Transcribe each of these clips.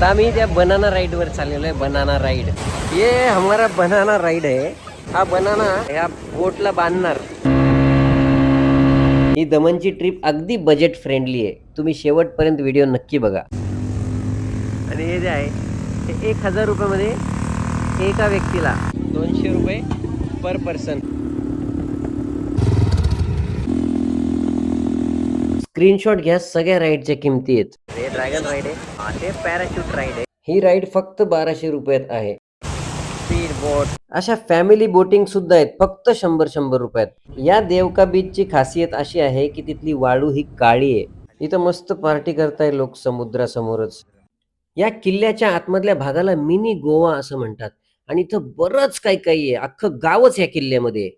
आता आम्ही त्या बनाना राईड वर चाललेलो आहे. बनाना राईड, ये हमारा बनाना राईड आहे. हा बनाना ह्या बोटला बांधणार. ही दमनची ट्रिप अगदी बजेट फ्रेंडली आहे. तुम्ही शेवटपर्यंत व्हिडिओ नक्की बघा. आणि हे जे आहे ते 1000 रुपयामध्ये एका व्यक्तीला 200 रुपये पर पर्सन. स्क्रीनशॉट घ्या, सगळ्या राईडच्या किमती आहेत. हे ड्रॅगन राईड आहे, ते पॅराशूट राईड आहे. ही राईड फक्त 1200 रुपयात आहे. स्पीड बोट, अशा फॅमिली बोटिंग सुद्धा आहेत फक्त 100 रुपयात. या देवका बीचची खासियत अशी आहे की तिथली वाळू ही काळी आहे. इथं मस्त पार्टी करताय लोक समुद्रासमोरच. या किल्ल्याच्या आतमधल्या भागाला मिनी गोवा असं म्हणतात आणि इथं बरंच काही आहे. अख्खं गावच या किल्ल्यामध्ये.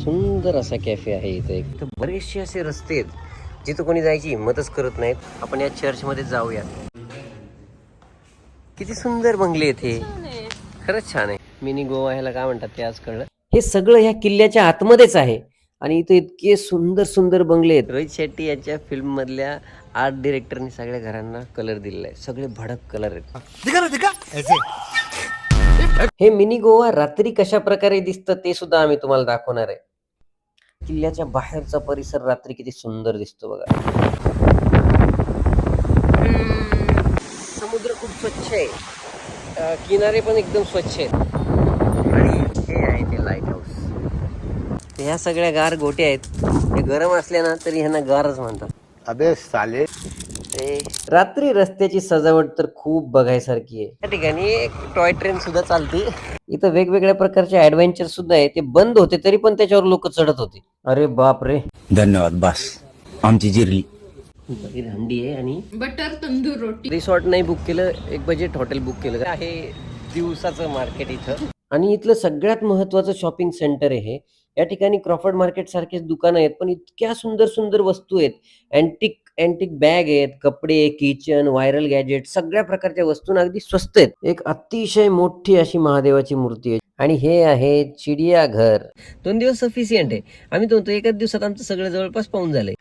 सुंदर असा कॅफे आहे इथे. इथं बरेचसे असे रस्ते आहेत जिथं कोणी जायची हिंमतच करत नाहीत. आपण या चर्च मध्ये जाऊया. किती सुंदर बंगले आहेत हे, खरंच छान आहे. मिनी गोवा ह्याला काय म्हणतात ते आज कळलं. हे सगळं ह्या किल्ल्याच्या आतमध्येच आहे आणि इथे इतके सुंदर सुंदर बंगले आहेत. रोहित शेट्टी यांच्या फिल्म मधल्या आर्ट डिरेक्टरनी सगळ्या घरांना कलर दिलेला आहे. सगळे भडक कलर आहेत. हे मिनी गोवा रात्री कशा प्रकारे दिसतं ते सुद्धा आम्ही तुम्हाला दाखवणार आहे. किल्ल्याच्या बाहेरचा परिसर रात्री किती सुंदर दिसतो बघा. समुद्र खूप स्वच्छ आहे, किनारे पण एकदम स्वच्छ आहेत. आणि हे आहे ते लाईट हाऊस. ह्या सगळ्या गार गोट्या आहेत. हे गरम असल्या ना तरी ह्यांना गारच म्हणतात. अबे साले. रात्री रस्त्याची सजावट तर खूप बघायसारखी आहे. या ठिकाणी एक टॉय ट्रेन सुद्धा चालते. इथं वेगवेगळ्या प्रकारचे ऍडव्हेंचर सुद्धा आहे. ते बंद होते तरी पण त्याच्यावर लोक चढत होते. अरे बाप रे, धन्यवाद बस, आमची जिरली. हंडी आहे आणि बटर तंदूर रोटी. रिसॉर्ट नाही बुक केलं, एक बजेट हॉटेल बुक केलं आहे. दिवसाचं मार्केट इथं आणि इथलं सगळ्यात महत्वाचं शॉपिंग सेंटर आहे हे. या ठिकाणी क्रॉफर्ड मार्केट सारखेच दुकानं आहेत पण इतक्या सुंदर सुंदर वस्तू आहेत. अँटिक बॅग आहेत, कपडे, किचन, व्हायरल गॅजेट, सगळ्या प्रकारच्या वस्तू अगदी स्वस्त आहेत. एक अतिशय मोठी अशी महादेवाची मूर्ती आहे आणि हे आहे चिडियाघर. 2 दिवस सफिशियंट आहे. आम्ही म्हणतो एकाच दिवसात आमचं सगळं जवळपास पाहून झालंय.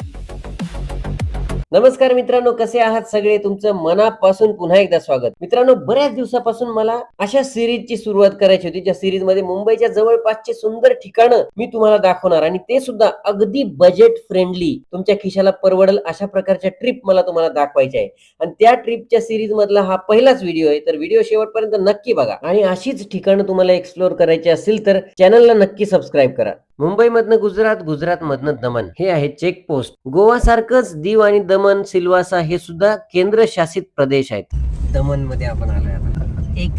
नमस्कार मित्रांनो, कसे आहात सगळे? तुमचं मनापासून पुन्हा एकदा स्वागत. मित्रांनो, बऱ्याच दिवसापासून मला अशा सिरीजची सुरुवात करायची होती ज्या सिरीज मध्ये मुंबईच्या जवळपासचे सुंदर ठिकाणं मी तुम्हाला दाखवणार आणि ते सुद्धा अगदी बजेट फ्रेंडली, तुमच्या खिशाला परवडेल अशा प्रकारच्या ट्रिप मला तुम्हाला दाखवायच्या आहे. आणि त्या ट्रिपच्या सिरीज मधला हा पहिलाच व्हिडिओ आहे, तर व्हिडिओ शेवटपर्यंत नक्की बघा. आणि अशीच ठिकाणं तुम्हाला एक्सप्लोर करायची असेल तर चॅनलला नक्की सबस्क्राईब करा. मुंबईमधनं गुजरात, गुजरातमधनं दमन हे आहे चेक पोस्ट. गोवा सारखंच दीव आणि दमन, सिल्वासा हे सुद्धा केंद्रशासित प्रदेश आहेत. दमन मध्ये आपण आलोय. आता एक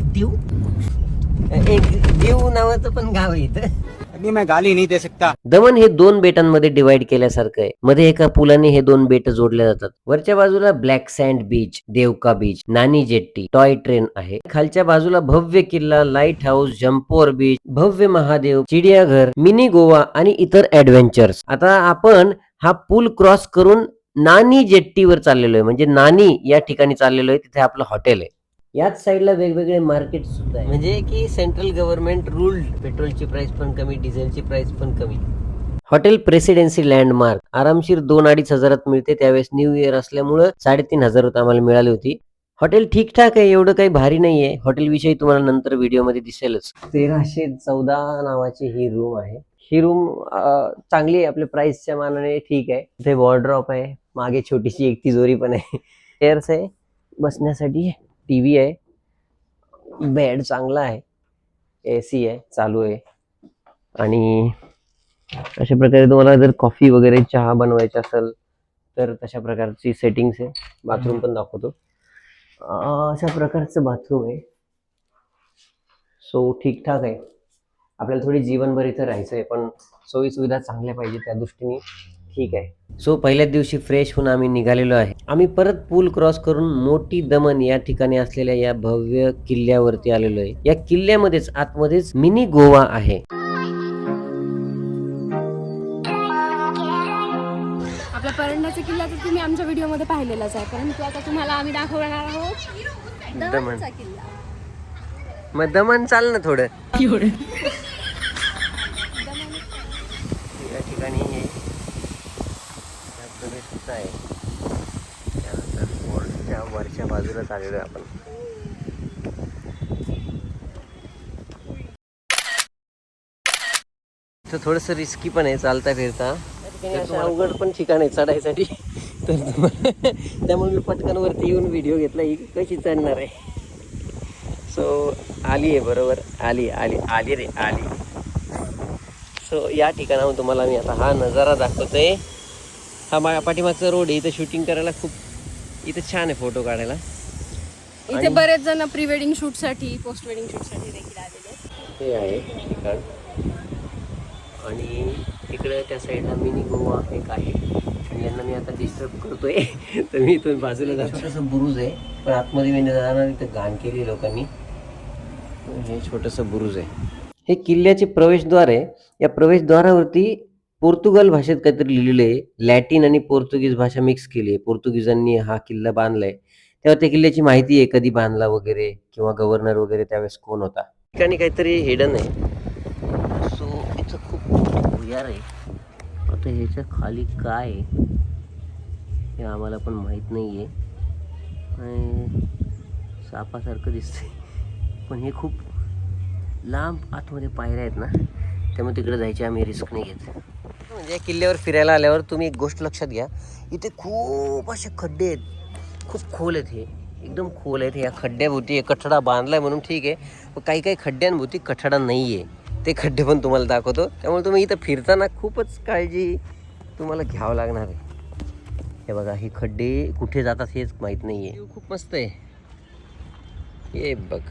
दीव नावाचं पण गाव आहे इथं. मैं गाली नहीं दे सकता. दमन हे 2 बेटांमध्ये डिवाइड केल्यासारखं आहे. मध्ये एका पुलाने हे 2 बेट जोडले जातात. वरच्या बाजूला black sand beach, Devka beach, नानी जेट्टी, टॉय ट्रेन आहे. खालच्या बाजूला भव्य किल्ला, लाईट हाऊस, जम्पोर बीच, भव्य महादेव, चिडियाघर, मिनी गोवा आणि इतर ऍडव्हेंचर्स. आता आपण हा पूल क्रॉस करून नानी जेट्टीवर चाललेलो आहे, म्हणजे नानी या ठिकाणी चाललेलो आहे. तिथे आपलं हॉटेल आहे. याच साईडला वेगवेगळे मार्केट सुद्धा आहे, म्हणजे की सेंट्रल गव्हर्नमेंट रूल्ड. पेट्रोलची प्राइस पण कमी, डिझेलची प्राइस पण कमी. हॉटेल प्रेसिडेन्सी लँडमार्क आरामशीर 2-2.5 हजारात मिळते. त्यावेळेस न्यू इयर असल्यामुळे 3,500 आम्हाला मिळाली होती. हॉटेल ठीकठाक आहे, एवढं काही भारी नाहीये. हॉटेल विषयी तुम्हाला नंतर व्हिडिओ मध्ये दिसेलच. 1314 नावाची ही रूम आहे. ही रूम चांगली आहे, आपल्या प्राइसच्या मानाने ठीक आहे. इथे वॉर्डरॉप आहे, मागे छोटीशी एक तिजोरी पण आहे. चेअर्स आहे बसण्यासाठी, टीव्ही आहे, बेड चांगला आहे, एसी आहे, चालू आहे. आणि अशा प्रकारे तुम्हाला जर कॉफी वगैरे चहा बनवायचा असेल तर तशा प्रकारची सेटिंग्स आहे. बाथरूम पण दाखवतो. अशा प्रकारचं बाथरूम आहे. सो ठीकठाक आहे. आपल्याला थोडी जीवनभर इथं राहायचं आहे पण सोयी सुविधा चांगल्या पाहिजे, त्या दृष्टीने ठीक आहे. सो पहिल्याच दिवशी फ्रेश होऊन आम्ही निघालेलो आहे. आम्ही परत पूल क्रॉस करून मोठी दमन या ठिकाणी असलेल्या या भव्य किल्ल्यावरती आलेलो आहे. या किल्ल्यामध्येच आतमध्येच मिनी गोवा आहे. आपला परंडाचा किल्ला तर तुम्ही आमच्या व्हिडिओ मध्ये पाहिलेलाच आहे, परंतु आता तुम्हाला आम्ही दाखवणार आहोत दमनचा किल्ला. मग दमन चाल ना थोडं. या ठिकाणी आहे. त्यानंतर फोर्टच्या वरच्या बाजूला चाललोय आपण. तर थोडंसं रिस्की पण आहे चालता फिरता. अशा अवघड पण ठिकाण आहे चढायसाठी. तर त्यामुळे मी पटकन वरती येऊन व्हिडिओ घेतला ही कशी चढणार आहे. सो आली आहे बरोबर, आली आली आली रे आली. सो या ठिकाणाहून तुम्हाला मी आता हा नजारा दाखवतोय. हा पाठीमागचा रोड आहे. इथं शूटिंग करायला खूप इथं छान आहे फोटो काढायला. इथे बरेच जण प्री वेडिंग शूट साठी पोस्ट वेडिंग शूट साठी देखील आलेले आहेत. हे आहे ठिकाण. आणि इकडे त्या साईडला मिनी गोवा एक आहे. आणि यांना मी आता डिस्टर्ब करतोय तर मी इथून बाजूला जातो. छोटंसं बुरुज आहे पण आतमध्ये मी जाणार इथं घाण केली लोकांनी. हे छोटंसं बुरुज आहे. हे किल्ल्याचे प्रवेशद्वार आहे. या प्रवेशद्वारावरती पोर्तुगाल भाषेत काहीतरी लिहिलेलं आहे. लॅटिन आणि पोर्तुगीज भाषा मिक्स केली आहे. पोर्तुगीजांनी हा किल्ला बांधलाय तेव्हा त्या किल्ल्याची माहिती आहे कधी बांधला वगैरे किंवा गव्हर्नर वगैरे त्यावेळेस कोण होता. ठिकाणी काहीतरी हिडन आहे. सो इथं खूप भुयार आहे. आता ह्याच्या खाली काय आहे हे आम्हाला पण माहीत नाही आहे. आणि सापासारखं दिसतंय पण हे खूप लांब आतमध्ये पायऱ्या आहेत ना त्यामुळे तिकडे जायची आम्ही रिस्क नाही घेत. म्हणजे या किल्ल्यावर फिरायला आल्यावर तुम्ही एक गोष्ट लक्षात घ्या, इथे खूप असे खड्डे आहेत. खूप खोल आहेत. हे एकदम खोल आहेत. या खड्ड्याभोवती एक कठडा बांधलाय म्हणून ठीक आहे. पण काही काही खड्ड्यांभोवती कठडा नाही आहे. ते खड्डे पण तुम्हाला दाखवतो. त्यामुळे तुम्ही इथं फिरताना खूपच काळजी तुम्हाला घ्यावं लागणार आहे. हे बघा हे खड्डे कुठे जातात हेच माहीत नाही आहे. खूप मस्त आहे. हे बघ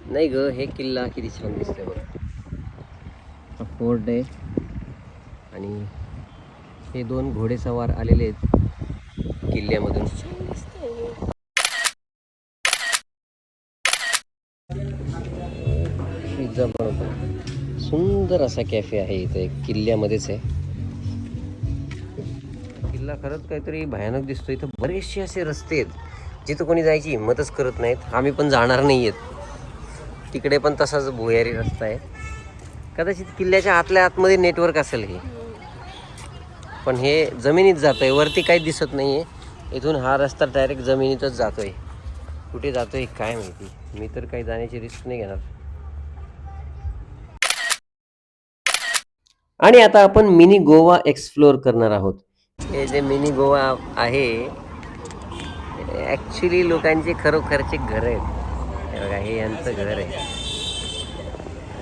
नाही ग, हे किल्ला किती छान दिसतोय बघ. हा फोर्ट आहे आणि हे दोन घोडेसवार आलेले आहेत किल्ल्यामधून. पिझ्झा बनवतो. सुंदर असा कॅफे आहे इथे किल्ल्यामध्येच आहे. किल्ला खरंच काहीतरी भयानक दिसतो. इथं बरेचसे असे रस्ते आहेत जिथं कोणी जायची हिंमतच करत नाहीत. आम्ही पण जाणार नाही आहेत. तिकडे पण तसाच भुयारी रस्ता आहे. कदाचित किल्ल्याच्या आतल्या आतमध्ये नेटवर्क असेल हे, पण हे जमिनीत जात आहे. वरती काहीच दिसत नाही आहे. इथून हा रस्ता डायरेक्ट जमिनीतच जातोय. कुठे जातोय काय माहिती. मी तर काही जाण्याची रिस्क नाही घेणार. आणि आता आपण मिनी गोवा एक्सप्लोअर करणार आहोत. हे जे मिनी गोवा आहे ॲक्च्युली लोकांचे खरोखरचे घर आहेत. हे बघा हे यांचं घर आहे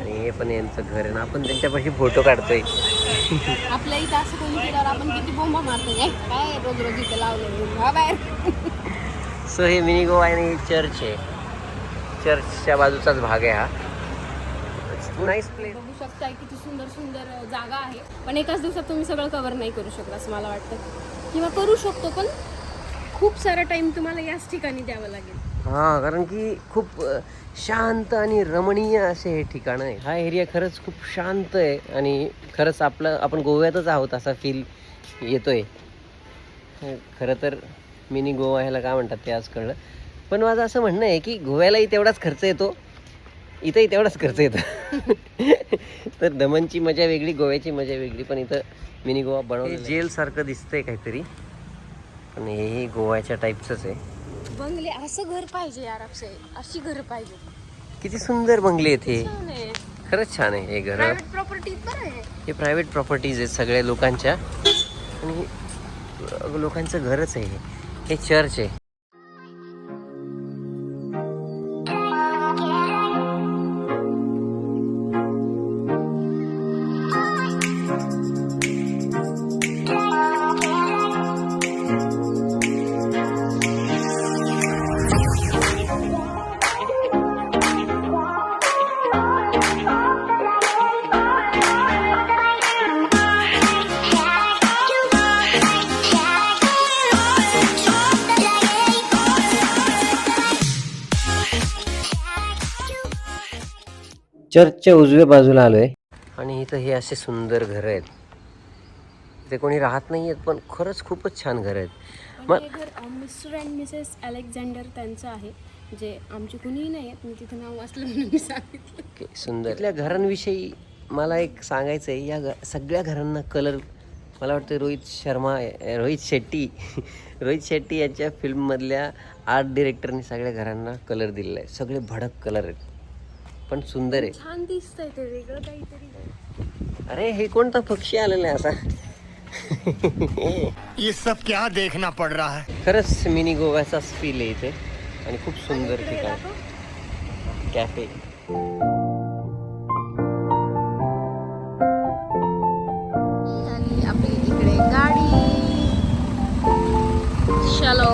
आणि हे पण यांचं घर आहे ना. आपण त्यांच्यापाशी फोटो काढतोय. आपल्या इथं असं कोणी केल्यावर आपण किती बोंबा मारतो काय रोज रोज इथं लावलं बाहेर. सो हे मिनी गोवा आहे आणि चर्च आहे. चर्चच्या बाजूचाच भाग आहे हा. Nice place. बघू शकता किती सुंदर सुंदर जागा आहे. पण एकाच दिवसात तुम्ही सगळं कव्हर नाही करू शकत असं मला वाटतं. किंवा करू शकतो पण खूप सारा टाइम तुम्हाला याच ठिकाणी द्यावं लागेल. हां, कारण की खूप शांत आणि रमणीय असे हे ठिकाण आहे. हा एरिया खरंच खूप शांत आहे आणि खरंच आपण गोव्यातच आहोत असा फील येतोय. खरं तर मिनी गोवा ह्याला काय म्हणतात ते आज कळलं. पण माझं असं म्हणणं आहे की गोव्यालाही तेवढाच खर्च येतो, इथंही तेवढाच खर्च येतो. तर दमनची मजा वेगळी, गोव्याची मजा वेगळी. पण इथं मिनी गोवा बनवलं जेलसारखं दिसतंय काहीतरी, पण हेही गोव्याच्या टाईपचंच आहे. बंगले असं घर पाहिजे यार. अशी घर पाहिजे. किती सुंदर बंगले आहेत हे. छान आहे. खरंच छान आहे हे घर. प्रायव्हेट प्रॉपर्टी पण आहे. हे प्रायव्हेट प्रॉपर्टीज आहेत सगळ्या लोकांच्या आणि लोकांचं घरच आहे हे चर्च आहे. चर्चच्या उजव्या बाजूला आलोय आणि इथं हे असे सुंदर घर आहेत. इथे कोणी राहत नाही आहेत पण खरंच खूपच छान घर आहेत. हे घर मिस्टर अँड मिसेस अलेक्झांडर त्यांचं आहे, जे आमचे कुणीही नाही आहेत. मी तिथं नाव वाचलं म्हणून मी सांगितलं. सुंदर. इथल्या घरांविषयी मला एक सांगायचं आहे. या सगळ्या घरांना कलर मला वाटतं रोहित शेट्टी यांच्या फिल्ममधल्या आर्ट डिरेक्टरनी सगळ्या घरांना कलर दिलेला आहे. सगळे भडक कलर आहेत पण सुंदर आहे. छान दिसतंय ते, वेगळं काहीतरी. अरे हे कोणता पक्षी आलेला आहे असा? ये सब क्या देखना पड़ रहा है. खरंच मिनी गोव्याचाच फील आहे इथे आणि खूप सुंदर ठिकाण कॅफे. आणि आपली इकडे गाडी. चलो.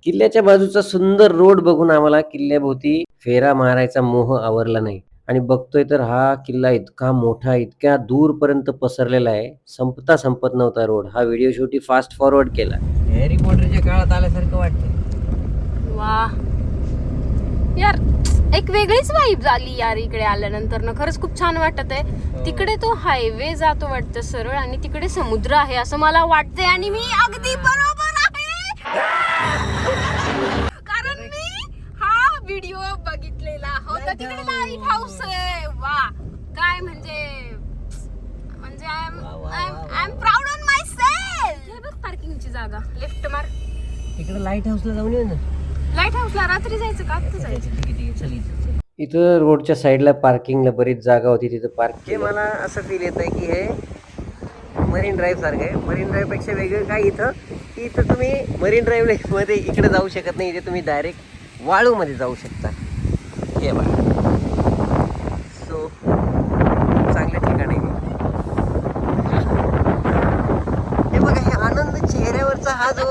किल्ल्याच्या बाजूचा सुंदर रोड बघून आम्हाला किल्ल्याभोवती फेरा मारायचा मोह आवरला नाही. आणि बघतोय तर हा किल्ला इतका मोठा, इतक्या दूरपर्यंत पसरलेला आहे, संपत नव्हता रोड. हा व्हिडिओ शेवटी फास्ट फॉरवर्ड केला. हॅरी पॉटरच्या काळात आल्यासारखं वाटतंय. वा यार, एक वेगळीच वाईब झाली यार इकडे आल्यानंतर ना. खरंच खूप छान वाटत आहे. तिकडे तो हायवे जातो वाटतं सरळ, आणि तिकडे समुद्र आहे असं मला वाटतंय. आणि मी अगदी बरोबर आहे, कारण मी हा व्हिडिओ बघितलेला होता. तिकडे लाईट हाऊस आहे. वा, काय म्हणजे I am proud on my self. हे बघ पार्किंगची जागा. लेफ्ट मार. इकडे लाईट हाऊसला जाऊन येऊ ना. लाईट हाऊसला रात्री जायचं का आता जायचं? इथं रोडच्या साईडला पार्किंगला बरीच जागा होती, तिथं पार्क. हे मला असं फील येत आहे की हे मरीन ड्राईव्ह सारखं आहे. मरीन ड्राईव्ह पेक्षा वेगळं काय इथं की इथं तुम्ही मरीन ड्राईव्ह मध्ये इकडे जाऊ शकत नाही. इथे तुम्ही डायरेक्ट वाळूमध्ये जाऊ शकता. हे बघा, सो चांगल्या ठिकाणी. हे बघा, हे आनंद चेहऱ्यावरचा हा जो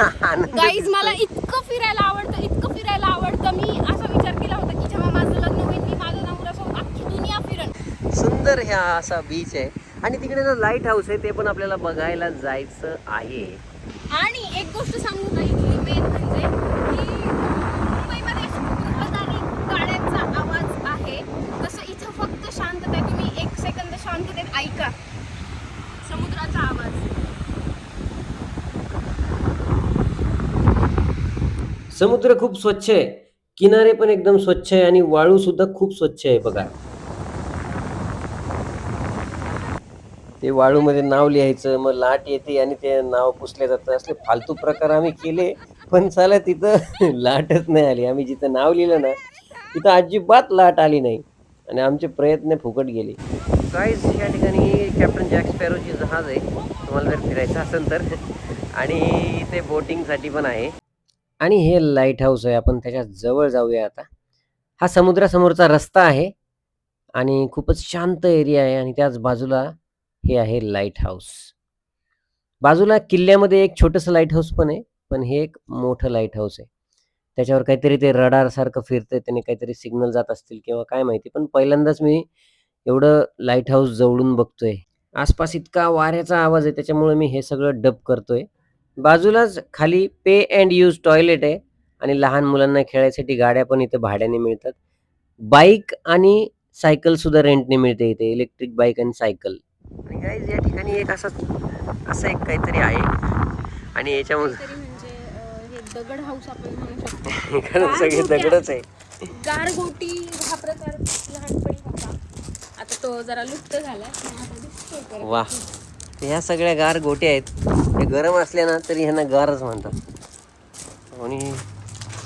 आनंद. गाईज, मला इतकं फिरायला आवडतं. मी असा विचार केला होता की जेव्हा माझं लग्न होईल मी माझ्या नवऱ्यासोबत अख्खी दुनिया फिरण. सुंदर ह्या असा बीच आहे आणि तिकडे जो लाईट हाऊस आहे ते पण आपल्याला बघायला जायचं आहे. आणि एक गोष्ट सांगू का, इथली मेन म्हणजे की मुंबईमध्ये खूप रहदारी, गाड्यांचा आवाज आहे, तसं इथं फक्त शांतता आहे. तुम्ही एक सेकंद शांततेत ऐका समुद्राचा आवाज. समुद्र खूप स्वच्छ आहे, किनारे पण एकदम स्वच्छ आहे आणि वाळू सुद्धा खूप स्वच्छ आहे. बघा, ते वाळूमध्ये नाव लिहायचं, मग लाट येते आणि ते नाव पुसले जातं. असले फालतू प्रकार आम्ही केले, पण चला तिथं लाटच नाही आली. आम्ही जिथं नाव लिहिलं ना तिथं अजिबात लाट आली नाही आणि आमचे प्रयत्न फुकट गेले. गाईज, या ठिकाणी कॅप्टन जॅक स्पॅरोची जहाज आहे, तुम्हाला जर फिरायचं असेल तर. आणि इथे बोटिंगसाठी पण आहे. आणि हे लाईट हाऊस आहे, आपण त्याच्या जवळ जाऊया आता. हा समुद्रासमोरचा रस्ता आहे आणि खूपच शांत एरिया आहे आणि त्याच बाजूला हे आहे लाईट हाऊस. बाजूला किल्ल्यामध्ये एक छोटंसं लाईट हाऊस पण आहे, पण हे एक मोठं लाईट हाऊस आहे. त्याच्यावर काहीतरी ते रडार सारखं फिरतंय, त्याने काहीतरी सिग्नल जात असतील किंवा काय माहिती. पण पहिल्यांदाच मी एवढं लाईट हाऊस जवळून बघतोय. आसपास इतका वाऱ्याचा आवाज आहे, त्याच्यामुळे मी हे सगळं डब करतोय. बाजूलाच खाली पे अँड यूज टॉयलेट आहे आणि लहान मुलांना खेळायसाठी गाड्या पण इथे भाड्याने मिळतात. बाईक आणि सायकल सुद्धा रेंटने मिळते इथे, इलेक्ट्रिक बाईक आणि सायकल. आणि गाईज, या ठिकाणी एक असं एक काहीतरी आहे आणि याच्यामध्ये तरी म्हणजे हे दगड हाऊस आपण म्हणू शकतो. खरंच सगळे दगडच आहे. गारगोटी हा प्रकार लहानपणी होता, आता तो जरा लुप्त झालाय. वा, ह्या सगळ्या गार गोट्या आहेत. हे गरम असल्या ना तरी ह्यांना गारच म्हणतात. आणि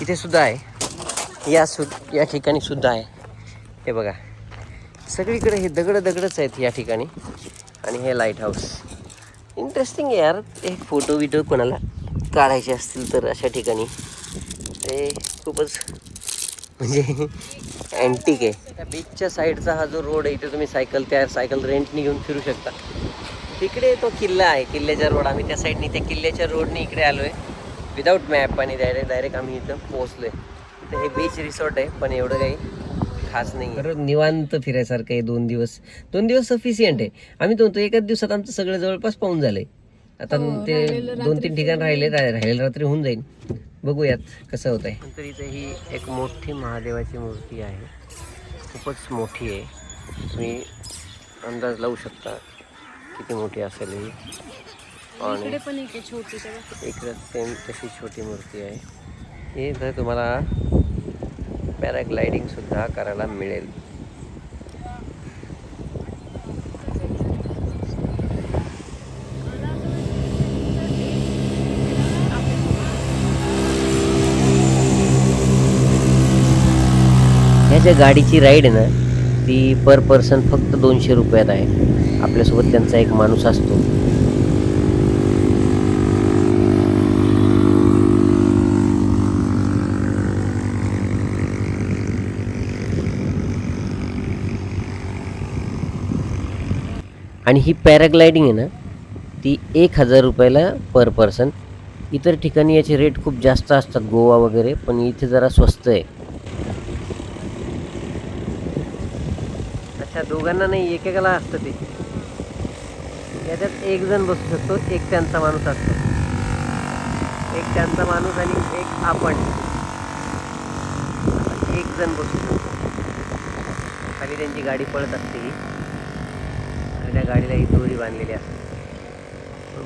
इथे सुद्धा आहे, या ठिकाणी सुद्धा आहे. हे बघा, सगळीकडे हे दगडच आहेत या ठिकाणी. आणि हे लाईट हाऊस इंटरेस्टिंग आहे यार. एक फोटो विटो कोणाला काढायचे असतील तर अशा ठिकाणी ते खूपच म्हणजे अँटिक आहे. त्या बीचच्या साईडचा हा जो रोड आहे, इथे तुम्ही सायकल रेंटनी घेऊन फिरू शकता. तिकडे तो किल्ला आहे, किल्ल्याचा रोड. आम्ही त्या साईडनी त्या किल्ल्याच्या रोडनी इकडे आलो आहे विदाऊट मॅप आणि डायरेक्ट आम्ही इथं पोहोचलो आहे. तर हे बीच रिसॉर्ट आहे, पण एवढं काही खास नाही. बरं, निवांत फिरायसारखं आहे. 2 दिवस सफिशियंट आहे. आम्ही म्हणतो एकाच दिवसात आमचं सगळं जवळपास पाहून झालंय. आता ते 2-3 ठिकाण राहिलेलं रात्री होऊन जाईल. बघूयात कसं होत आहे. नंतर इथे ही एक मोठी महादेवाची मूर्ती आहे, खूपच मोठी आहे. तुम्ही अंदाज लावू शकता किती मोठी असेल ही. आणि इकडे पण एक छोटी, इकडे सेम तशी छोटी मूर्ती आहे. हे जर तुम्हाला पॅराग्लायडिंग सुद्धा करायला मिळेल. ह्या ज्या गाडीची राईड आहे ना ती पर पर्सन फक्त 200 रुपयात आहे. आपल्यासोबत त्यांचा एक माणूस असतो. आणि ही पॅराग्लायडिंग आहे ना ती 1000 रुपयाला पर पर्सन. इतर ठिकाणी याचे रेट खूप जास्त असतात, गोवा वगैरे, पण इथे जरा स्वस्त आहे. अच्छा, दोघांना नाही, एकेकाला असतं ते. याच्यात एक जण बसू शकतो, एक त्यांचा माणूस असतो, एक त्यांचा माणूस आणि एक आपण, एक जण बसू शकतो. खाली त्यांची गाडी पळत असते ही, आणि त्या गाडीला ही दोरी बांधलेली असते.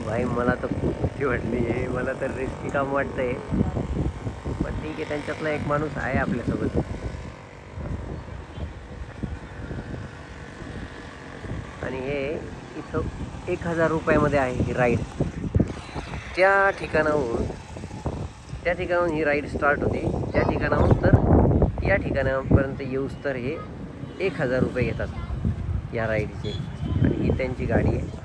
भाई मला तर खूप भीती वाटली आहे, मला तर रिस्की काम वाटतंय, पण ठीक आहे, त्यांच्यातला एक माणूस आहे आपल्यासोबत. आणि हे इथं 1000 रुपयामध्ये आहे ही राईड. त्या ठिकाणाहून ही राईड स्टार्ट होते. त्या ठिकाणाहून तर या ठिकाणापर्यंत येऊस तर हे 1000 रुपये घेतात या राईडचे. आणि ही त्यांची गाडी आहे.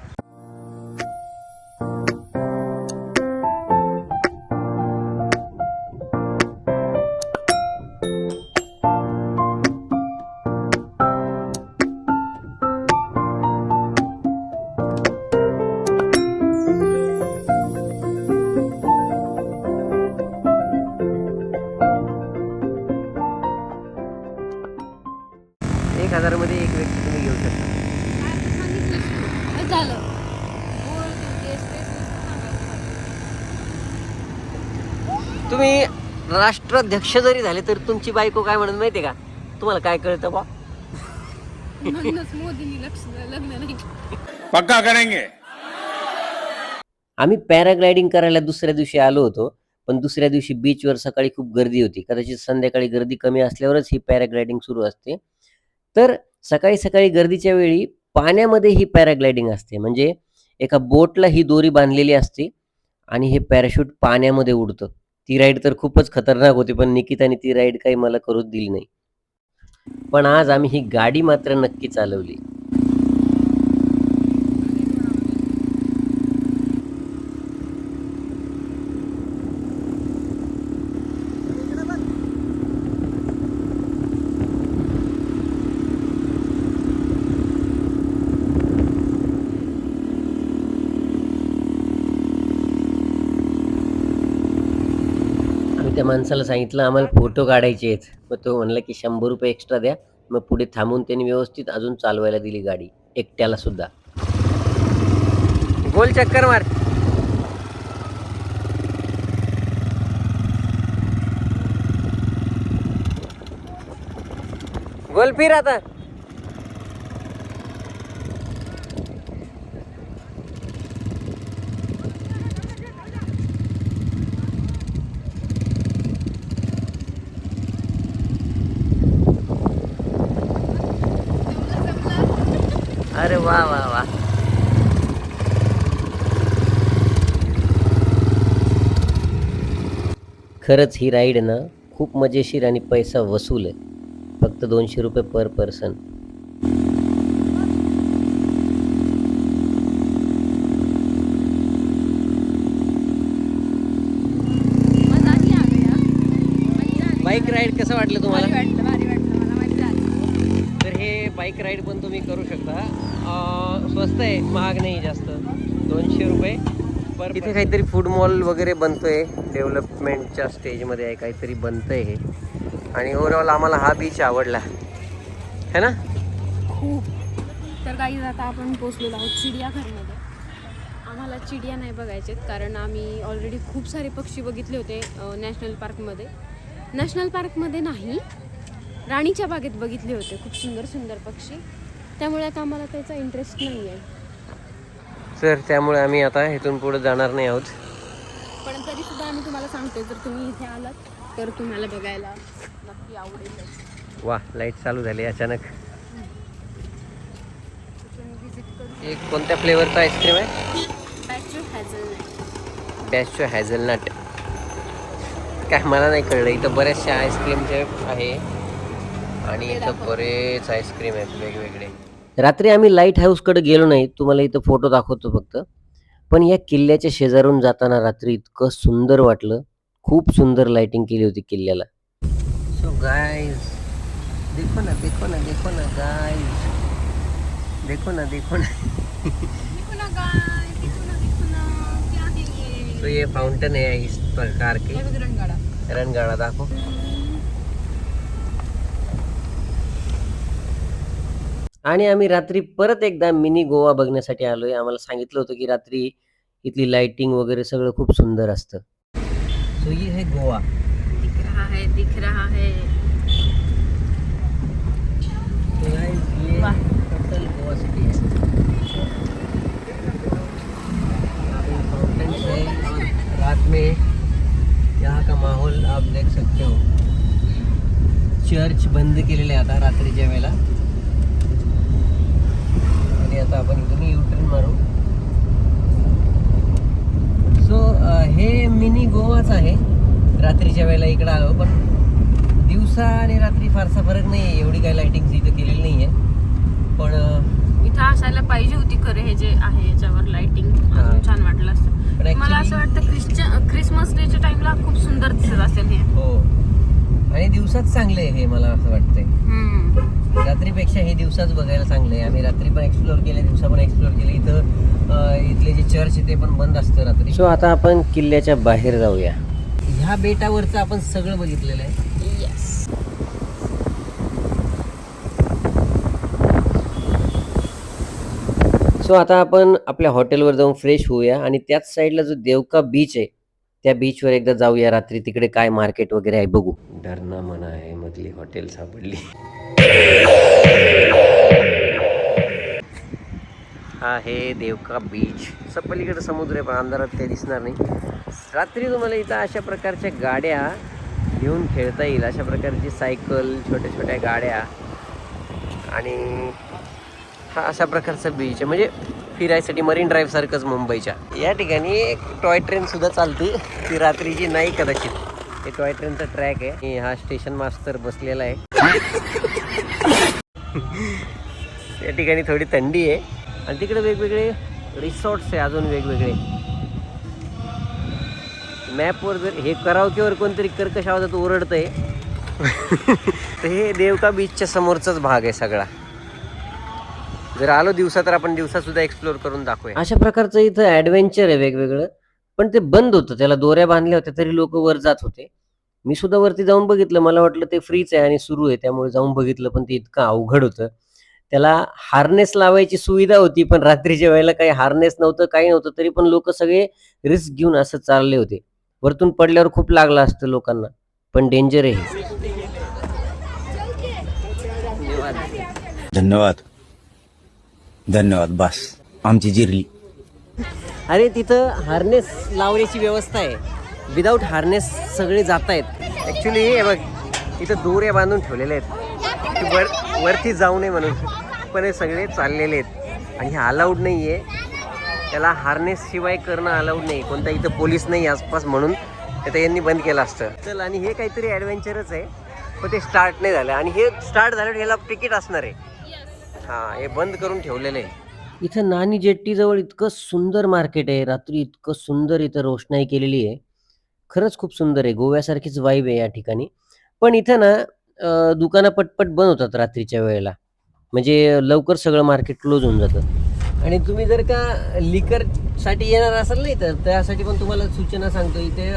मध्ये एक व्यक्ती तुम्ही घेऊ शकता. झालं. तुम्ही राष्ट्राध्यक्ष जरी झाले तर तुमची बायको काय म्हणत माहितीये का? तुम्हाला काय कळतं बा? म्हणूनच मोदींनी लग्न नाही. पक्का करेंगे. आम्ही पॅराग्लायडिंग करायला दुसऱ्या दिवशी आलो होतो, पण दुसऱ्या दिवशी बीचवर सकाळी खूप गर्दी होती. कदाचित संध्याकाळी गर्दी कमी असल्यावरच ही पॅराग्लायडिंग सुरू असते. तर सकाळी सकाळी गर्दीच्या वेळी पाण्यामध्ये ही पॅराग्लायडिंग असते. म्हणजे एका बोटला ही दोरी बांधलेली असते आणि हे पॅराशूट पाण्यामध्ये उडतं. ती राईड तर खूपच खतरनाक होती, पण निकिताने ती राईड काही मला करूच दिली नाही. पण आज आम्ही ही गाडी मात्र नक्की चालवली. त्या माणसाला सांगितलं आम्हाला फोटो काढायचे आहेत. मग तो म्हणला की 100 रुपये एक्स्ट्रा द्या. मग पुढे थांबून त्यांनी व्यवस्थित अजून चालवायला दिली गाडी, एकट्याला सुद्धा. गोल चक्कर मार. गोल फिर आता. अरे वा वा वा. खरंच ही राईड ना खूप मजेशीर आणि पैसा वसूल आहे. फक्त 200 रुपये पर पर्सन. बाईक राईड कसं वाटलं तुम्हाला? भारी वाटलं मला, मजा आली. तर हे बाईक राईड पण तुम्ही करू शकता. स्वस्त आहे, महाग नाही जास्त. 200 रुपये पर. इथे काहीतरी फूड मॉल वगैरे बनतोय, डेव्हलपमेंटच्या स्टेजमध्ये आहे, काहीतरी बनतंय हे. आणि ओव्हरऑल आम्हाला हा बीच आवडला है ना खूप. तर काही आता आपण पोचलेलो आहोत चिडियाघरमध्ये. आम्हाला चिडिया नाही बघायचेत, कारण आम्ही ऑलरेडी खूप सारे पक्षी बघितले होते नॅशनल पार्कमध्ये. नॅशनल पार्कमध्ये नाही, राणीच्या बागेत बघितले होते खूप सुंदर सुंदर पक्षी. त्यामुळे आता आम्हाला त्याचा इंटरेस्ट नाही आहे. सर, त्यामुळे आम्ही आता इथून पुढे जाणार नाही आहोत. पण तरी सुद्धा आम्ही तुम्हाला सांगतोय, जर तुम्ही इथे आलात तर तुम्हाला बघायला नक्की आवडेल. वा, लाईट चालू झाली अचानक. विजिट करू. एक कोणत्या फ्लेवरचा आईस्क्रीम आहे? बॅचू हॅझलनट. बॅचो हॅझलनट. काय मला नाही कळलं. इथं बरेचसे आईस्क्रीमचे आहे आणि इथं बरेच आईस्क्रीम आहेत वेगवेगळे. रात्री आम्ही लाईट हाऊसकडे गेलो नाही, तुम्हाला इथं फोटो दाखवतो फक्त. पण या किल्ल्याच्या शेजारून जाताना रात्री इतकं सुंदर वाटलं. खूप सुंदर लाइटिंग केली होती किल्ल्याला. सो गाइस, देखो ना देखो ना देखो ना गाइस, देखो ना देखो ना. देखो ना गाइस, देखो ना क्या है ये. तो ये फाउंटेन है इस प्रकार के. रणगाडा. रणगाडा दाखव. आणि आम्ही रात्री परत एकदा मिनी गोवा बघण्यासाठी आलोय. आम्हाला सांगितलं होतं की रात्री इथली लाइटिंग वगैरे सगळं खूप सुंदर असतं. सो ये है गोवा. दिख रहा है, दिख रहा है. तो गाइस ये वाह. टोटल गोवा सिटी है. फाउंटेन्स है और रात में यहाँ का माहौल आप देख सकते हो. चर्च बंद केलेले आहे आता रात्रीच्या वेळेला. आणि आता आपण इथून यू-टर्न मारू. सो हे मिनी गोवाच आहे. रात्रीच्या वेळेला इकडे आलो, पण दिवसा आणि रात्री फारसा फरक नाही आहे. एवढी काही लाइटिंग इथं केलेली नाही आहे, पण इथं असायला पाहिजे होती खरं. हे जे आहे याच्यावर लाइटिंग अजून छान वाटलं असतं. मला असं वाटतं क्रिसमस डेच्या टाइमला खूप सुंदर दिसत असेल हे. हो, आणि दिवसाच चांगलं आहे हे, मला असं वाटतंय. रात्रीपेक्षा हे दिवसाच बघायला चांगलं आहे. आम्ही रात्री पण एक्सप्लोर केले, दिवसा पण एक्सप्लोर केले. इथं इथले जे चर्च आहे ते पण बंद असतं रात्री. सो आता आपण किल्ल्याच्या बाहेर जाऊया. ह्या बेटावरचं आपण सगळं बघितलेलं आहे. येस. सो आता आपण आपल्या हॉटेलवर जाऊन फ्रेश होऊया आणि त्याच साईडला जो देवका बीच आहे त्या बीचवर एकदा जाऊया रात्री. तिकडे काय मार्केट वगैरे आहे बघू. डरणा म्हणा आहे मधली हॉटेल सापडली. हा हे देवका बीच. पलीकडे समुद्र आहे, पण अंधारात काही दिसणार नाही. रात्री तुम्हाला इथं अशा प्रकारच्या गाड्या घेऊन खेळता येईल. अशा प्रकारची सायकल, छोट्या छोट्या गाड्या, आणि हा अशा प्रकारचा बीच आहे. म्हणजे फिरायसाठी मरीन ड्राईव्ह सारखंच मुंबईच्या. या ठिकाणी एक टॉय ट्रेन सुद्धा चालते. ती रात्रीची नाही कदाचित. हे टॉय ट्रेनचा ट्रॅक आहे आणि हा स्टेशन मास्तर बसलेला आहे. या ठिकाणी थोडी थंडी आहे आणि तिकडे वेगवेगळे रिसॉर्ट्स आहे अजून वेगवेगळे. मॅपवर जर हे करावकेवर कोणतरी कर्कश आवाजात ओरडतंय तर हे देवका बीचच्या समोरचाच भाग आहे सगळा. जर आलो दिवसा तर आपण दिवसा सुद्धा एक्सप्लोर करून दाखवूया. अशा प्रकारचं इथं ॲडव्हेंचर आहे वेगवेगळं, पण ते बंद होतं. त्याला दोऱ्या बांधल्या होत्या तरी लोक वर जात होते. मी सुद्धा वरती जाऊन बघितलं. मला वाटलं ते फ्रीच आहे आणि सुरू आहे, त्यामुळे जाऊन बघितलं, पण ते इतकं अवघड होतं. त्याला हार्नेस लावायची सुविधा होती, पण रात्रीच्या वेळेला काही हार्नेस नव्हतं, काही नव्हतं. तरी पण लोक सगळे रिस्क घेऊन असं चालले होते. वरतून पडल्यावर खूप लागलं असतं लोकांना, पण डेंजर आहे. धन्यवाद धन्यवाद. बस आमची जिरली. अरे तिथं हार्नेस लावण्याची व्यवस्था आहे. विदाऊट हार्नेस सगळे जात आहेत. ॲक्च्युली हे बघ, इथं दोऱ्या बांधून ठेवलेल्या आहेत की वरती जाऊ नये म्हणून, पण हे सगळे चाललेले आहेत आणि हे अलाउड नाही आहे. त्याला हार्नेस शिवाय करणं अलाउड नाही. कोणता इथं पोलीस नाही आसपास, म्हणून आता यांनी बंद केलं असतं. चल, आणि हे काहीतरी ॲडव्हेंचरच आहे, पण ते स्टार्ट नाही झालं. आणि हे स्टार्ट झालं ह्याला तिकीट असणार आहे. हां, हे बंद करून ठेवलेलं आहे. इथं नानी जेट्टीजवळ इतकं सुंदर मार्केट आहे. रात्री इतकं सुंदर इथं रोषणाई केलेली आहे. खरंच खूप सुंदर आहे. गोव्यासारखीच वाईब आहे या ठिकाणी. पण इथं ना दुकानं पटपट बंद होतात रात्रीच्या वेळेला. म्हणजे लवकर सगळं मार्केट क्लोज होऊन जातं. आणि तुम्ही जर का लिकरसाठी येणार असाल नाही तर त्यासाठी पण तुम्हाला सूचना सांगतो. इथे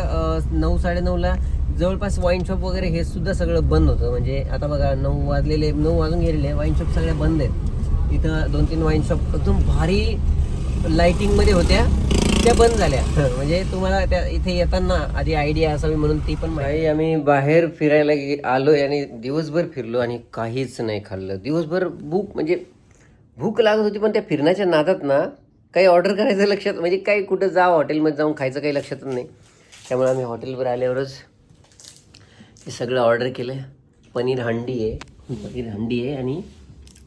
9-9:30ला जवळपास वाईन शॉप वगैरे हे सुद्धा सगळं बंद होतं. म्हणजे आता बघा 9 वाजून गेलेले, वाईन शॉप सगळ्या बंद आहेत. इथं 2-3 वाईन शॉप एकदम भारी लाइटिंगमध्ये होत्या, त्या बंद झाल्या. म्हणजे तुम्हाला त्या इथे येताना आधी आयडिया असावी म्हणून ती पण माहिती. आम्ही बाहेर फिरायला आलोय आणि दिवसभर फिरलो आणि काहीच नाही खाल्लं. दिवसभर भूक लागत होती, पण त्या फिरण्याच्या नादात ना काही ऑर्डर करायचं लक्षात, म्हणजे काही कुठं जावं हॉटेलमध्ये जाऊन खायचं काही लक्षातच नाही. त्यामुळे आम्ही हॉटेलवर आल्यावरच हे सगळं ऑर्डर केलं. पनीर हंडी आहे आणि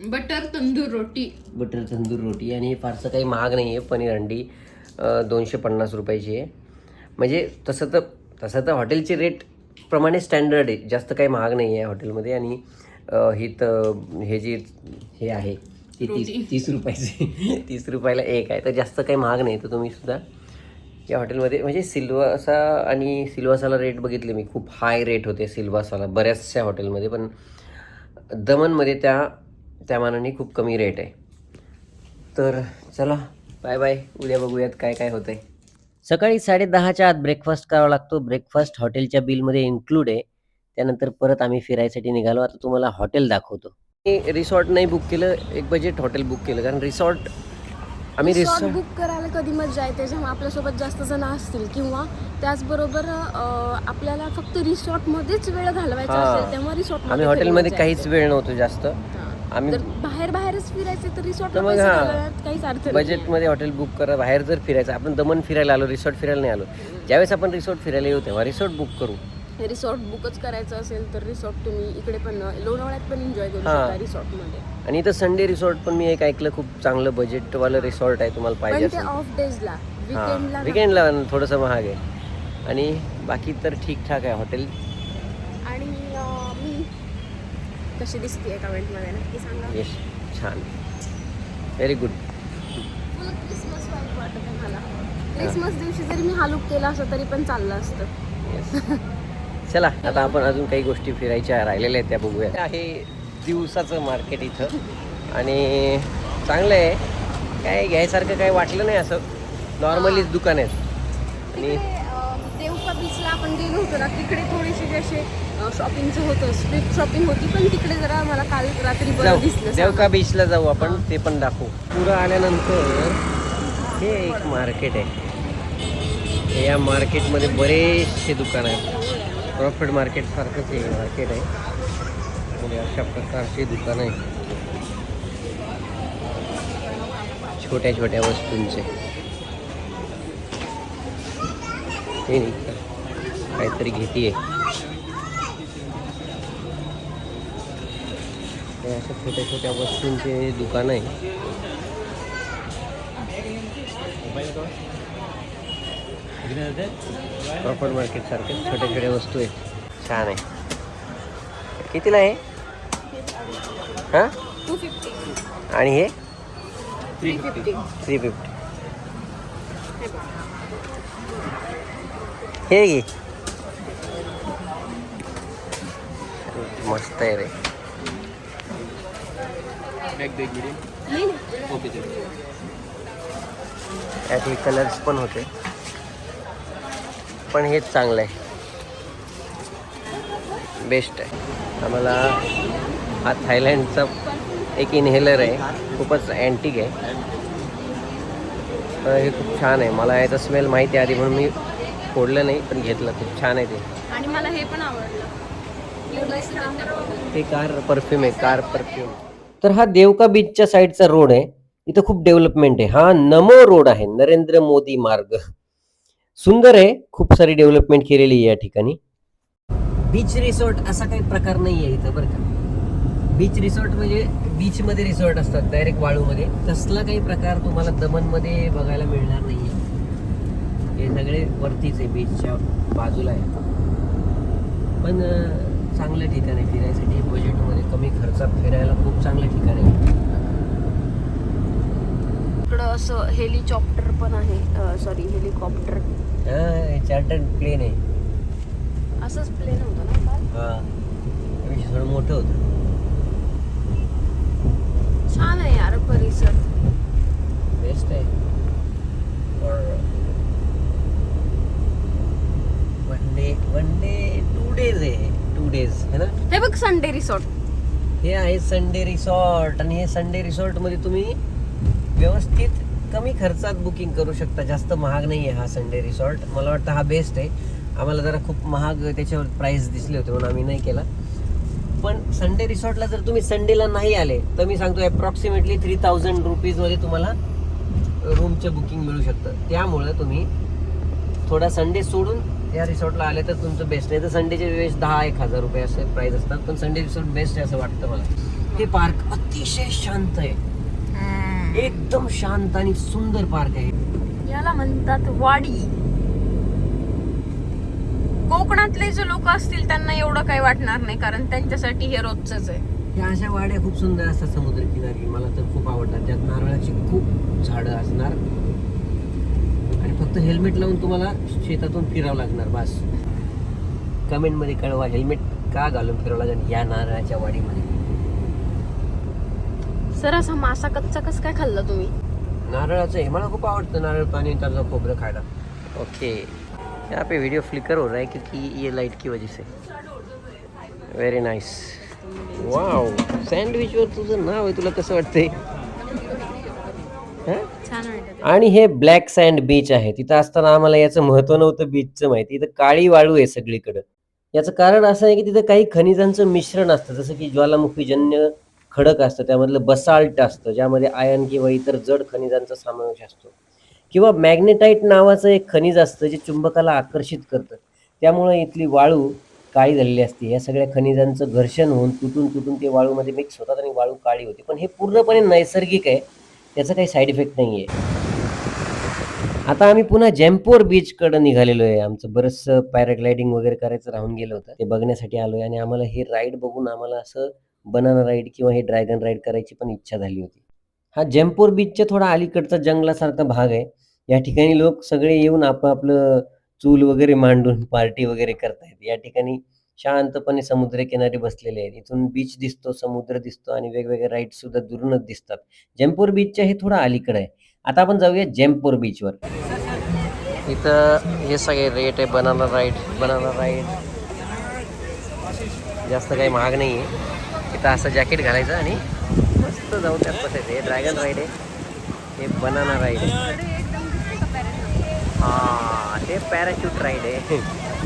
बटर तंदूर रोटी आणि हे फारसं काही महाग नाही आहे. पनीर हंडी 250 रुपयाची आहे. म्हणजे तसं तर हॉटेलचे रेट प्रमाणे स्टँडर्ड आहे, जास्त काही महाग नाही आहे हॉटेलमध्ये. आणि हे आहे ती 30 रुपयाची 30 रुपयाला एक आहे, तर जास्त काही महाग नाही. तर तुम्ही सुद्धा या हॉटेलमध्ये म्हणजे सिल्वासाला रेट बघितले मी, खूप हाय रेट होते सिल्वासाला बऱ्याचशा हॉटेलमध्ये, पण दमनमध्ये त्या मानाने खूप कमी रेट आहे. तर चला बाय बाय, उद्या बघूयात काय काय होतंय. सकाळी 10:30च्या आत ब्रेकफास्ट करावा लागतो. ब्रेकफास्ट हॉटेलच्या बिलमध्ये इन्क्लूड आहे. त्यानंतर परत आम्ही फिरायसाठी निघालो. आता तुम्हाला हॉटेल दाखवतो. मी रिसॉर्ट नाही बुक केलं, एक बजेट हॉटेल बुक केलं, कारण रिसॉर्ट बुक करायला कधी मजा येते जेव्हा आपल्यासोबत जास्त जण असतील, किंवा त्याचबरोबर आपल्याला फक्त रिसॉर्टमध्येच वेळ घालवायचा असेल तेव्हा रिसॉर्ट. आम्ही हॉटेलमध्ये काहीच वेळ नव्हतो जास्त. आम्ही बाहेरच फिरायचे तर रिसॉर्ट मग काहीच अर्थ नाही. बजेटमध्ये हॉटेल बुक करा. बाहेर जर फिरायचं, आपण दमन फिरायला आलो, रिसॉर्ट फिरायला नाही आलो. ज्यावेळेस आपण रिसॉर्ट फिरायला येऊ तेव्हा रिसॉर्ट बुक करू. रिसॉर्ट बुकच करायचं असेल तर रिसॉर्ट तुम्ही इकडे पण लोणावळ्यात पण एन्जॉय करू शकता रिसॉर्टमध्ये. आणि इथं संडे रिसॉर्ट पण मी एक ऐकलं, खूप चांगलं बजेटवालं रिसॉर्ट आहे. तुम्हाला पाहिजे पण ते ऑफ डेजला, विकेंडला थोडंसं महाग आहे. आणि बाकी तर ठीकठाक आहे हॉटेल. आणि मी कशी दिसते कमेंटमध्ये नक्की सांगा. येस, छान, व्हेरी गुड. फुल क्रिसमस वाईब वाटत आहे मला. क्रिसमस दिवशी जरी मी हा लुक केला असता तरी पण चाललं असतं. येस. चला आता आपण अजून काही गोष्टी फिरायच्या राहिलेल्या आहेत त्या बघूया. आहे दिवसाचं मार्केट इथं, आणि चांगलं आहे. काय घ्यायसारखं काय वाटलं नाही, असं नॉर्मलीच दुकान आहेत. आणि देवका बीचला आपण गेलो होतो ना, तिकडे थोडेसे जसे शॉपिंगचं होतं, स्ट्रीट शॉपिंग होती, पण तिकडे जरा मला काल रात्री बरं दिसलं. देवका बीचला जाऊ आपण, ते पण दाखवू. पुढं आल्यानंतर हे एक मार्केट आहे. या मार्केटमध्ये बरेचसे दुकान आहेत. प्रॉफिट मार्केट सारखंच हे मार्केट आहे. म्हणजे अशा प्रकारचे दुकान आहे, छोट्या छोट्या वस्तूंचे. हे काहीतरी घेतीये. हे अशा छोट्या छोट्या वस्तूंचे दुकान आहे. प्रॉपर मार्केट सारखे छोट्या छोट्या वस्तू आहेत. छान आहे. कितीला आहे? हां, 250. आणि हे 350. हे घे, मस्त आहे रे. यात हे कलर्स पण होते, पण हेच चांगलं आहे, बेस्ट आहे. आम्हाला हा थायलंडचा एक इनहेलर आहे, खूपच अँटिक आहे. हे खूप छान आहे. मला याचा स्मेल माहिती आहे आधी, म्हणून मी फोडलं नाही, पण घेतलं. खूप छान आहे ते. आणि मला हे पण आवडलं, ते कार परफ्यूम आहे, कार परफ्यूम. तर हा देवका बीचच्या साईडचा रोड आहे. इथं खूप डेव्हलपमेंट आहे. हा नमो रोड आहे, नरेंद्र मोदी मार्ग. सुंदर आहे, खूप सारी डेव्हलपमेंट केलेली आहे या ठिकाणी. बीच रिसॉर्ट असा काही प्रकार नाही आहे इथं, बरं का. बीच रिसॉर्ट म्हणजे बीचमध्ये रिसॉर्ट असतात डायरेक्ट वाळूमध्ये, तसला काही प्रकार तुम्हाला दमनमध्ये बघायला मिळणार नाही आहे. हे सगळे वरतीच आहे, बीचच्या बाजूला आहे. पण चांगलं ठिकाण आहे फिरायसाठी. बजेटमध्ये कमी खर्चात फिरायला खूप चांगलं ठिकाण आहे. इकडं असं हेलिकॉप्टर पण आहे, हेलिकॉप्टर. चार्टर्ड प्लेन आहे. असंच प्लेन होतं ना काल. हां, थोडं मोठं होतं. छान आहे यार परिसर, बेस्ट आहे. वन डे 2 डेज आहे, 2 डेज है ना. हे बघ संडे रिसॉर्ट. हे आहे संडे रिसॉर्ट, आणि हे संडे रिसॉर्ट मध्ये तुम्ही व्यवस्थित कमी खर्चात बुकिंग करू शकता. जास्त महाग नाही आहे हा संडे रिसॉर्ट. मला वाटतं हा बेस्ट आहे. आम्हाला जरा खूप महाग त्याच्यावर प्राइस दिसले होते, म्हणून आम्ही नाही केला. पण संडे रिसॉर्टला जर तुम्ही संडेला नाही आले तर मी सांगतो अप्रॉक्सिमेटली 3000 रुपीजमध्ये तुम्हाला रूमचं बुकिंग मिळू शकतं. त्यामुळं तुम्ही थोडा संडे सोडून या रिसॉर्टला आले तर तुमचं बेस्ट आहे. तर संडेच्या वेळेस 10-1,000 रुपये असे प्राइस असतात, पण संडे रिसॉर्ट बेस्ट आहे असं वाटतं मला. हे पार्क अतिशय शांत आहे, एकदम शांत आणि सुंदर पार्क आहे. याला म्हणतात वाडी. कोकणातले जे लोक असतील त्यांना एवढं काही वाटणार नाही, कारण त्यांच्यासाठी हे रोजच आहे. ह्या अशा वाड्या खूप सुंदर असतात समुद्रकिनारी, मला तर खूप आवडतात. त्यात नारळाची खूप झाडं असणार आणि फक्त हेल्मेट लावून तुम्हाला शेतातून फिरावं लागणार बस. कमेंटमध्ये कळवा हेल्मेट का घालून फिरावं लागेल या नारळाच्या वाडीमध्ये. सर असा मासा कच्चा कसं काय खाल्ला तुम्ही? नारळाचं आहे, मला खूप आवडतं नारळ पाणी त्याचं खोबरं खायला. ओके, यहाँ पे वीडियो फ्लिकर हो रहा है क्योंकि ये लाइट की वजह से. Very nice. वाव, सँडविचवर तुझं नाव आहे, तुला कसं वाटतंय? छान वाटत. आणि हे ब्लॅक सँड बीच आहे. तिथं असताना आम्हाला याचं महत्व नव्हतं बीचचं माहिती. इथं काळी वाळू आहे सगळीकडं. याचं कारण असं आहे की तिथं काही खनिजांचं मिश्रण असतं, जसं की ज्वालामुखीजन्य खडक असतं, त्यामधलं बसाल्ट असतं, ज्यामध्ये आयर्न किंवा इतर जड खनिजांचा समावेश असतो, किंवा मॅग्नेटाईट नावाचं एक खनिज असतं जे चुंबकाला आकर्षित करतं. त्यामुळे इथली वाळू काळी झालेली असते. या सगळ्या खनिजांचं घर्षण होऊन तुटून ते वाळूमध्ये मिक्स होतात आणि वाळू काळी होते. पण हे पूर्णपणे नैसर्गिक आहे, त्याचा काही साईड इफेक्ट नाही आहे. आता आम्ही पुन्हा जॅम्पोर बीचकडं निघालेलो आहे. आमचं बरंचसं पॅराग्लायडिंग वगैरे करायचं राहून गेलं होतं, ते बघण्यासाठी आलो आहे. आणि आम्हाला हे राईड बघून आम्हाला असं बनाना राईड किंवा हे ड्रॅगन राईड करायची पण इच्छा झाली होती. हा जॅम्पोर बीचच्या थोडा अलीकडचा जंगलासारखा भाग आहे. या ठिकाणी लोक सगळे येऊन आपापलं चूल वगैरे मांडून पार्टी वगैरे करतायत. या ठिकाणी शांतपणे समुद्रकिनारी बसलेले आहेत. इथून बीच दिसतो, समुद्र दिसतो आणि वेगवेगळे राईड सुद्धा दुरूनच दिसतात. जॅम्पोर बीचच्या हे थोडं अलीकडे आहे. आता आपण जाऊया जॅम्पोर बीचवर. इथं हे सगळे रेट आहे. बनाना राईड जास्त काही महाग नाही आहे. इथं असं जॅकेट घालायचं आणि मस्त जाऊन त्यात बसायचं. हे ड्रॅगन राईड आहे, हे बनाना राईड आहे. हां, ते पॅराशूट राईड आहे.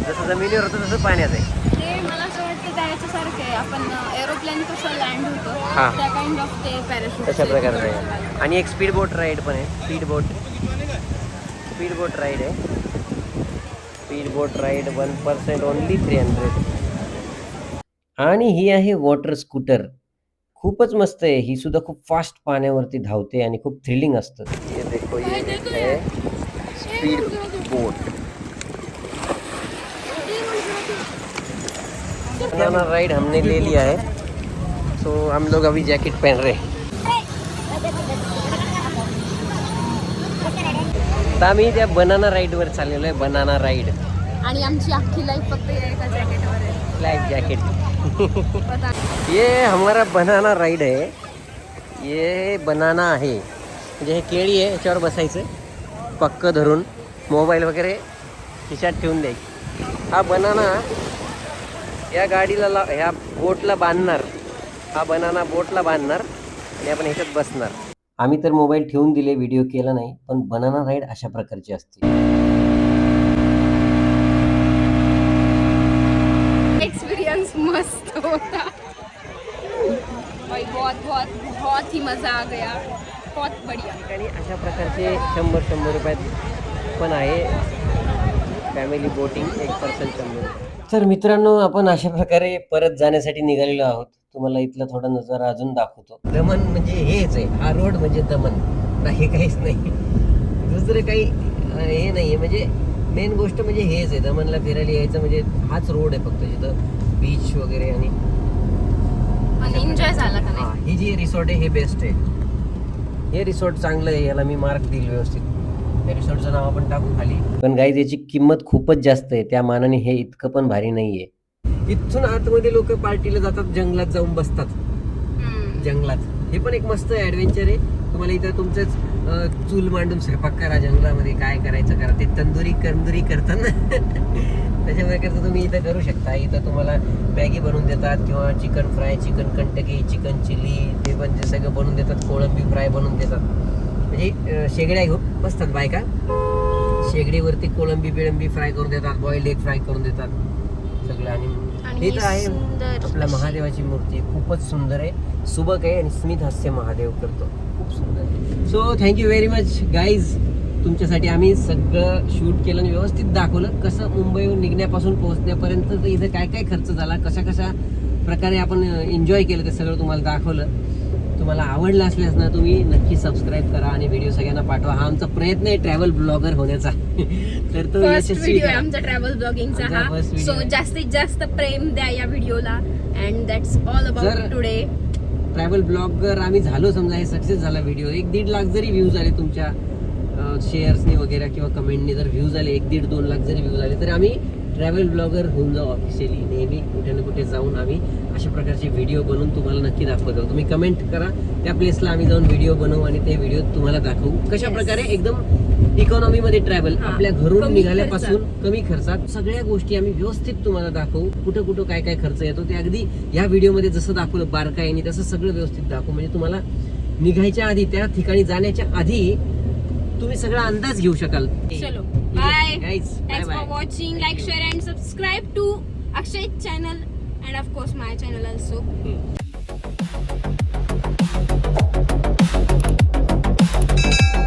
जसं जमिनीवर होतं तसं पाण्यात आहे. ते मला असं वाटतं त्याच्यासारखं आहे. आपण एरोप्लेन कसं लँड होतो हां, त्या काइंड ऑफ ते पॅराशूट तशा प्रकारचं आहे. आणि एक स्पीड बोट राईड पण आहे. स्पीड बोट राईड आहे. स्पीड बोट राईड 1% ओनली 300. आणि ही आहे वॉटर स्कूटर. खूपच मस्त आहे. ही सुद्धा खूप फास्ट पाण्यावरती धावते आणि खूप थ्रिलिंग असतं. ये देखो, ये एक है स्पीड बोट. बनाना राइड हमने ले लिया है, तो हम लोग अभी जैकेट पहन रहे हैं. आता आम्ही त्या बनाना राईडवर चाललेलो आहे. बनाना राईड आणि आमची अख्खी लाईफ फक्त या एका जॅकेटवर आहे. Life jacket. ये हमारा बनाना राइड है. ये बनाना आहे, म्हणजे हे केळी आहे, याच्यावर बसायचं पक्क धरून, मोबाईल वगैरे खिशात ठेवून द्यायची. हा बनाना या गाडीला ह्या बोटला बांधणार. हा बनाना बोटला बांधणार आणि आपण ह्याच्यात बसणार. आम्ही तर मोबाईल ठेवून दिले, व्हिडिओ केला नाही, पण बनाना राईड अशा प्रकारची असते. एक्सपीरियंस मस्त होता भाई. बहुत ही मजा आ गया. बहुत बढ़िया. आणि अशा प्रकारचे 100 रुपयात पण आहे फॅमिली बोटिंग, 1% 100. तर मित्रांनो, आपण अशा प्रकारे परत जाण्यासाठी निघालेलो आहोत. तुम्हाला इथला थोडा नजारा अजून दाखवतो. दमन म्हणजे हेच आहे, हा रोड म्हणजे दमन, नाही काहीच नाही, दुसरं काही हे नाही आहे. म्हणजे मेन गोष्ट म्हणजे हेच आहे, दमनला फिरायला यायचं म्हणजे हाच रोड आहे फक्त, जिथं बीच वगैरे आणि एन्जॉय झाला का नाही. ही जी रिसॉर्ट आहे हे बेस्ट आहे. हे रिसॉर्ट चांगलं आहे, याला मी मार्क देईल व्यवस्थित. या रिसॉर्टचं नाव आपण टाकू खाली. पण गाईज याची किंमत खूपच जास्त आहे, त्या मानाने हे इतकं पण भारी नाहीये. इथून आतमध्ये लोक पार्टीला जातात, जंगलात जाऊन बसतात. जंगलात हे पण एक मस्त ॲडव्हेंचर आहे. तुम्हाला इथं तुमचंच चूल मांडून स्वयंपाक करा, जंगलामध्ये काय करायचं करा. ते तंदुरी करतात ना त्याच्यामुळे करता तुम्ही इथं करू शकता. इथं तुम्हाला मॅगी बनवून देतात किंवा chicken fry, chicken Kentucky, chicken chilli, ते पण जे सगळं बनवून देतात. कोळंबी फ्राय बनवून देतात. म्हणजे शेगड्या घेऊन बसतात बायका, शेगडीवरती कोळंबी बिळंबी फ्राय करून देतात, बॉइल्ड एग फ्राय करून देतात सगळं. आणि इथं आहे आपल्या महादेवाची मूर्ती, खूपच सुंदर आहे, सुबक आहे आणि स्मित हास्य महादेव करतो, खूप सुंदर आहे. So thank you very much guys. तुमच्यासाठी आम्ही सगळं शूट केलं आणि व्यवस्थित दाखवलं कसं मुंबईहून निघण्यापासून पोहोचण्यापर्यंत तर इथं काय काय खर्च झाला, कशा कशा प्रकारे आपण एन्जॉय केलं ते सगळं तुम्हाला दाखवलं. तुम्हाला आवडलं असल्यास ना तुम्ही नक्की सबस्क्राईब करा आणि व्हिडिओ सगळ्यांना पाठवा. हा आमचा प्रयत्न आहे ट्रॅव्हल ब्लॉगर होण्याचा. तर तो फर्स्ट यशस्वी व्हिडिओ आहे करा. आमचा ट्रॅव्हल ब्लॉगिंगचा आमचा हा. first video सो आहे. जास्तीत जास्त प्रेम द्या या व्हिडिओला. अँड दॅट्स ऑल अबाउट जर- टुडे. ट्रॅव्हल ब्लॉगर आम्ही झालो समजा, हे सक्सेस झाला व्हिडिओ, 1-1.5 लाख जरी व्ह्यूज आले तुमच्या शेअर्सनी वगैरे किंवा कमेंटनी जर व्ह्यूज आले, 1-1.5-2 लाख जरी व्ह्यूज आले, तर आम्ही ट्रॅव्हल ब्लॉगर होऊन जाऊ ऑफिशियली. नेहमी कुठे ना कुठे जाऊन आम्ही अशा प्रकारचे व्हिडिओ बनवून तुम्हाला नक्की दाखवतो. तुम्ही कमेंट करा, त्या प्लेसला आम्ही जाऊन व्हिडिओ बनवू आणि ते व्हिडिओ तुम्हाला दाखवू. कशा Yes. प्रकारे एकदम इकॉनॉमी मध्ये ट्रॅव्हल, हा, आपल्या घरून कमी निघाल्यापासून कमी खर्चात सगळ्या गोष्टी आम्ही व्यवस्थित तुम्हाला दाखवू. कुठं कुठं काय काय खर्च येतो ते अगदी या व्हिडिओमध्ये जसं दाखवलं बारकाईने तसं सगळं व्यवस्थित दाखवू. म्हणजे तुम्हाला निघायच्या आधी, त्या ठिकाणी जाण्याच्या आधी तुम्ही सगळा अंदाज घेऊ शकाल. चलो bye. Guys, Thanks bye for bye. watching. Like, share and subscribe to Akshay's channel and of course my channel also.